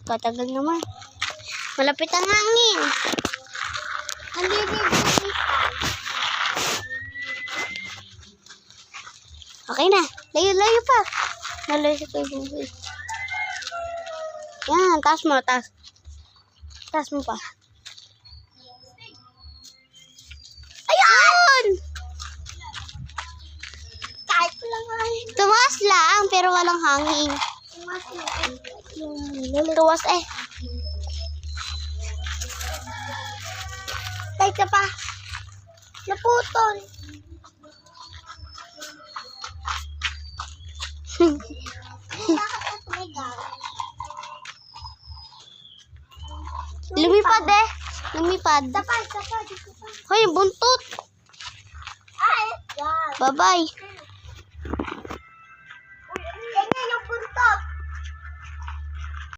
Katagal naman. Malapit ang hangin. Okay na. Layo-layo pa. Malayo si Kuya Buboy. Yan, taas mo, taas. Taas mo pa. Ayan! Kahit lang hangin. Tumaas lang, pero walang hangin. Tuwas eh. Kahit ka pa. Naputol. Lumipad eh. Lumipad. Tapay. Hoy, buntot. Ay, wow. Bye-bye.